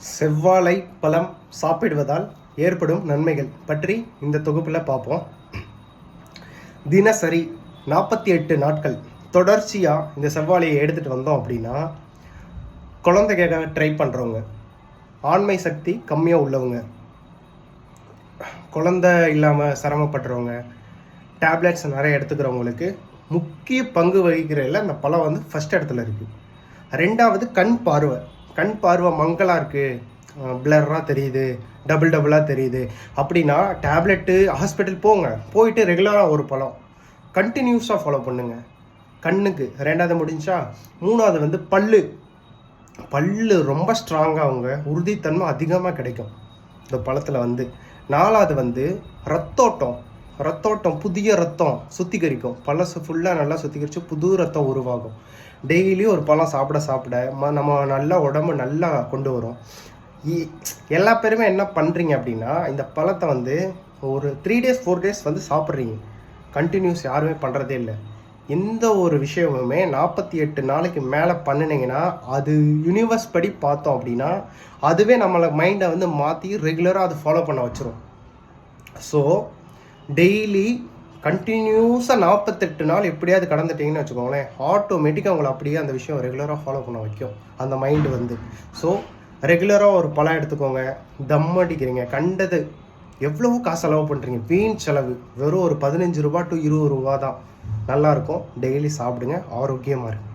செவ்வாழை பழம் சாப்பிடுவதால் ஏற்படும் நன்மைகள் பற்றி இந்த தொகுப்பில் பார்ப்போம். தினசரி 48 நாட்கள் தொடர்ச்சியாக இந்த செவ்வாழையை எடுத்துகிட்டு வந்தோம் அப்படின்னா, குழந்தைக்காக ட்ரை பண்ணுறவங்க, ஆண்மை சக்தி கம்மியாக உள்ளவங்க, குழந்தை இல்லாமல் சிரமப்படுறவங்க, டேப்லெட்ஸ் நிறைய எடுத்துக்கிறவங்களுக்கு முக்கிய பங்கு வகிக்கிறதில் அந்த பழம் வந்து ஃபஸ்ட் இடத்துல இருக்குது. ரெண்டாவது கண் பார்வை மங்கலாக இருக்குது, பிளர்ராக தெரியுது, டபுளாக தெரியுது அப்படின்னா டேப்லெட்டு ஹாஸ்பிட்டல் போயிட்டு ரெகுலராக ஒரு பழம் கண்டினியூஸாக ஃபாலோ பண்ணுங்கள் கண்ணுக்கு. ரெண்டாவது முடிஞ்சா, மூணாவது வந்து பல்லு ரொம்ப ஸ்ட்ராங்காக அவங்க உறுதித்தன்மை அதிகமாக கிடைக்கும் இந்த பழத்தில் வந்து. நாலாவது வந்து ரத்தோட்டம் புதிய ரத்தம் சுத்திகரிக்கும், பழசு ஃபுல்லாக நல்லா சுத்திகரித்து புது ரத்தம் உருவாகும். டெய்லி ஒரு பழம் சாப்பிட நம்ம நல்லா உடம்பு நல்லா கொண்டு வரும். எல்லா பேருமே என்ன பண்ணுறீங்க அப்படின்னா, இந்த பழத்தை வந்து ஒரு 3 days 4 days வந்து சாப்பிட்றீங்க, கண்டினியூஸ் யாருமே பண்ணுறதே இல்லை. எந்த ஒரு விஷயமுமே 48 நாளைக்கு மேலே பண்ணினீங்கன்னா, அது யூனிவர்ஸ் படி பார்த்தோம் அப்படின்னா அதுவே நம்மளை மைண்டை வந்து மாற்றி ரெகுலராக அது ஃபாலோ பண்ண வச்சிரும். ஸோ டெய்லி கண்டினியூஸாக 48 நாள் எப்படியாவது கடந்துட்டிங்கன்னு வச்சுக்கோங்களேன், ஆட்டோமேட்டிக்காக உங்களை அப்படியே அந்த விஷயம் ரெகுலராக ஃபாலோ பண்ண வைக்கும் அந்த மைண்டு வந்து. ஸோ ரெகுலராக ஒரு பழம் எடுத்துக்கோங்க, தம் அடிக்கிறீங்க, கண்டது எவ்வளவோ காசு செலவு பண்ணுறீங்க, வீண் செலவு, வெறும் ஒரு 15 ரூபா to 20 ரூபா தான். நல்லாயிருக்கும், டெய்லி சாப்பிடுங்க, ஆரோக்கியமாக இருக்கும்.